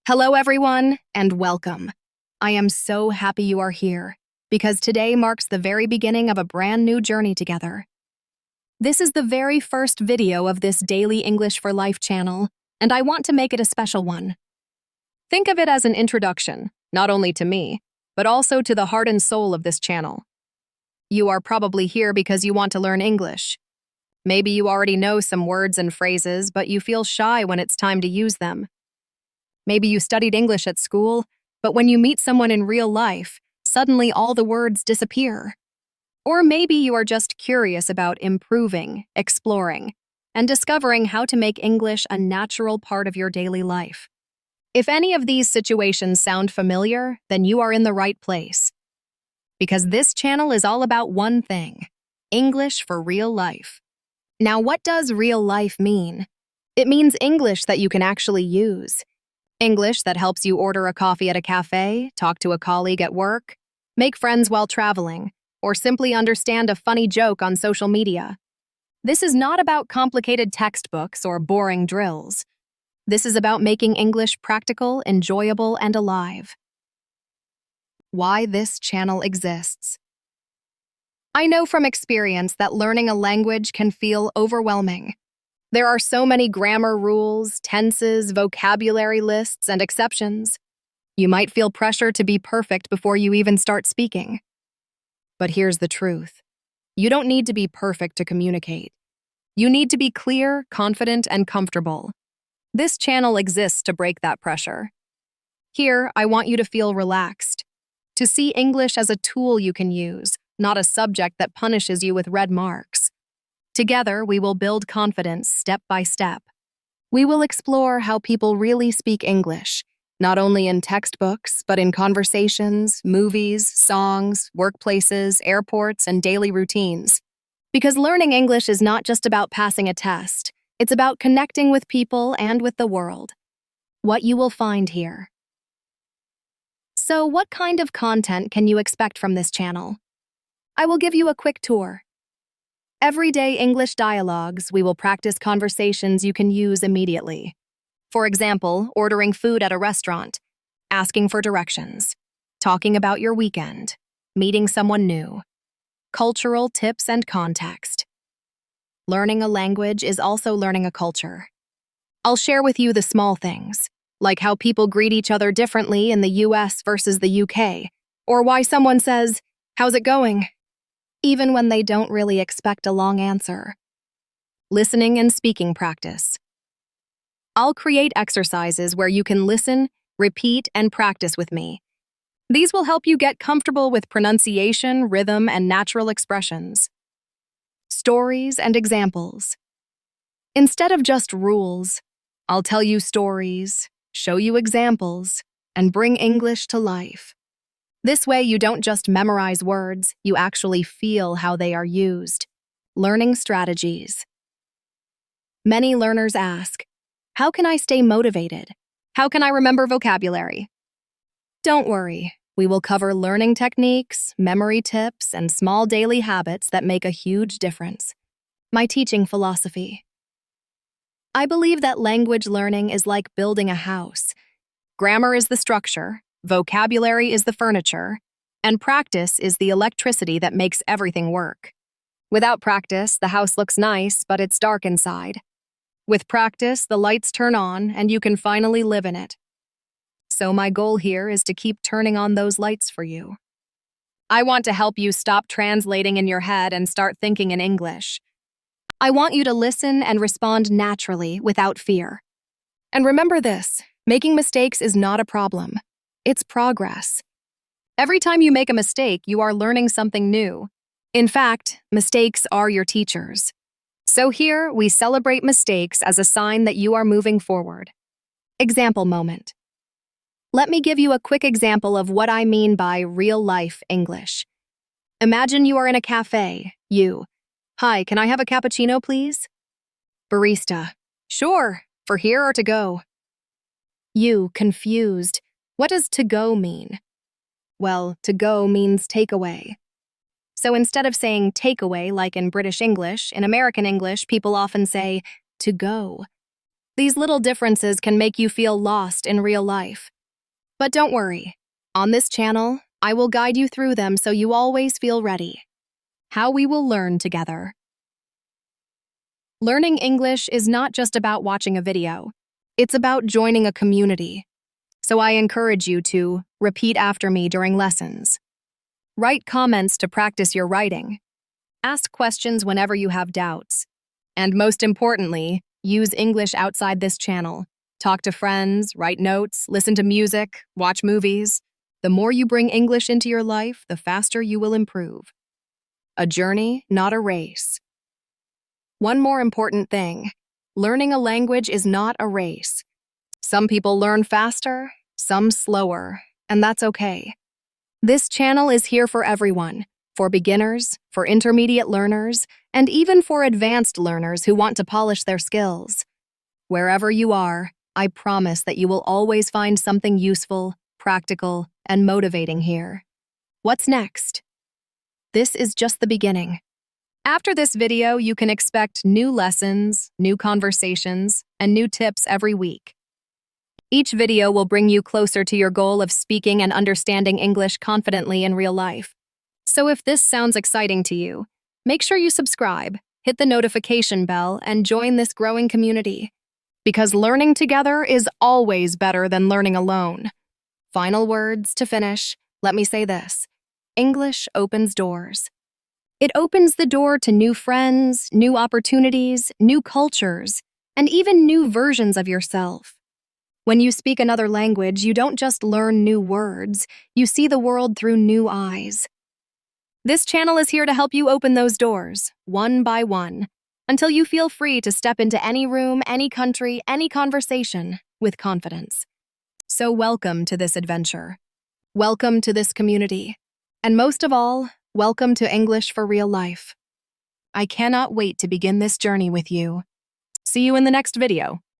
Hello, everyone, and welcome. I am so happy you are here because today marks the very beginning of a brand new journey together. This is the very first video of this Daily English for Life channel, and I want to make it a special one. Think of it as an introduction, not only to me, but also to the heart and soul of this channel. You are probably here because you want to learn English. Maybe you already know some words and phrases, but you feel shy when it's time to use them. Maybe you studied English at school, but when you meet someone in real life, suddenly all the words disappear. Or maybe you are just curious about improving, exploring, and discovering how to make English a natural part of your daily life. If any of these situations sound familiar, then you are in the right place. Because this channel is all about one thing: English for real life. Now, what does real life mean? It means English that you can actually use. English that helps you order a coffee at a cafe, talk to a colleague at work, make friends while traveling, or simply understand a funny joke on social media. This is not about complicated textbooks or boring drills. This is about making English practical, enjoyable, and alive. Why this channel exists. I know from experience that learning a language can feel overwhelming. There are so many grammar rules, tenses, vocabulary lists, and exceptions. You might feel pressure to be perfect before you even start speaking. But here's the truth. You don't need to be perfect to communicate. You need to be clear, confident, and comfortable. This channel exists to break that pressure. Here, I want you to feel relaxed, to see English as a tool you can use, not a subject that punishes you with red marks. Together, we will build confidence step by step. We will explore how people really speak English, not only in textbooks, but in conversations, movies, songs, workplaces, airports, and daily routines. Because learning English is not just about passing a test, it's about connecting with people and with the world. What you will find here. So, what kind of content can you expect from this channel? I will give you a quick tour. Everyday English dialogues, we will practice conversations you can use immediately. For example, ordering food at a restaurant, asking for directions, talking about your weekend, meeting someone new, cultural tips and context. Learning a language is also learning a culture. I'll share with you the small things, like how people greet each other differently in the US versus the UK, or why someone says, "How's it going?" even when they don't really expect a long answer. Listening and speaking practice. I'll create exercises where you can listen, repeat, and practice with me. These will help you get comfortable with pronunciation, rhythm, and natural expressions. Stories and examples. Instead of just rules, I'll tell you stories, show you examples, and bring English to life. This way, you don't just memorize words, you actually feel how they are used. Learning strategies. Many learners ask, how can I stay motivated? How can I remember vocabulary? Don't worry, we will cover learning techniques, memory tips, and small daily habits that make a huge difference. My teaching philosophy. I believe that language learning is like building a house. Grammar is the structure, vocabulary is the furniture, and practice is the electricity that makes everything work. Without practice, the house looks nice, but it's dark inside. With practice, the lights turn on, and you can finally live in it. So my goal here is to keep turning on those lights for you. I want to help you stop translating in your head and start thinking in English. I want you to listen and respond naturally without fear. And remember this, making mistakes is not a problem. It's progress. Every time you make a mistake, you are learning something new. In fact, mistakes are your teachers. So here, we celebrate mistakes as a sign that you are moving forward. Example moment. Let me give you a quick example of what I mean by real-life English. Imagine you are in a cafe. Hi, can I have a cappuccino, please? Barista. Sure, for here or to go? You, confused. What does to go mean? Well, to go means takeaway. So instead of saying takeaway like in British English, in American English, people often say to go. These little differences can make you feel lost in real life. But don't worry. On this channel, I will guide you through them so you always feel ready. How we will learn together. Learning English is not just about watching a video. It's about joining a community. So I encourage you to repeat after me during lessons. Write comments to practice your writing. Ask questions whenever you have doubts. And most importantly, use English outside this channel. Talk to friends, write notes, listen to music, watch movies. The more you bring English into your life, the faster you will improve. A journey, not a race. One more important thing. Learning a language is not a race. Some people learn faster, some slower, and that's okay. This channel is here for everyone, for beginners, for intermediate learners, and even for advanced learners who want to polish their skills. Wherever you are, I promise that you will always find something useful, practical, and motivating here. What's next? This is just the beginning. After this video, you can expect new lessons, new conversations, and new tips every week. Each video will bring you closer to your goal of speaking and understanding English confidently in real life. So if this sounds exciting to you, make sure you subscribe, hit the notification bell, and join this growing community. Because learning together is always better than learning alone. Final words to finish, let me say this. English opens doors. It opens the door to new friends, new opportunities, new cultures, and even new versions of yourself. When you speak another language, you don't just learn new words, you see the world through new eyes. This channel is here to help you open those doors, one by one, until you feel free to step into any room, any country, any conversation with confidence. So welcome to this adventure. Welcome to this community. And most of all, welcome to English for Real Life. I cannot wait to begin this journey with you. See you in the next video.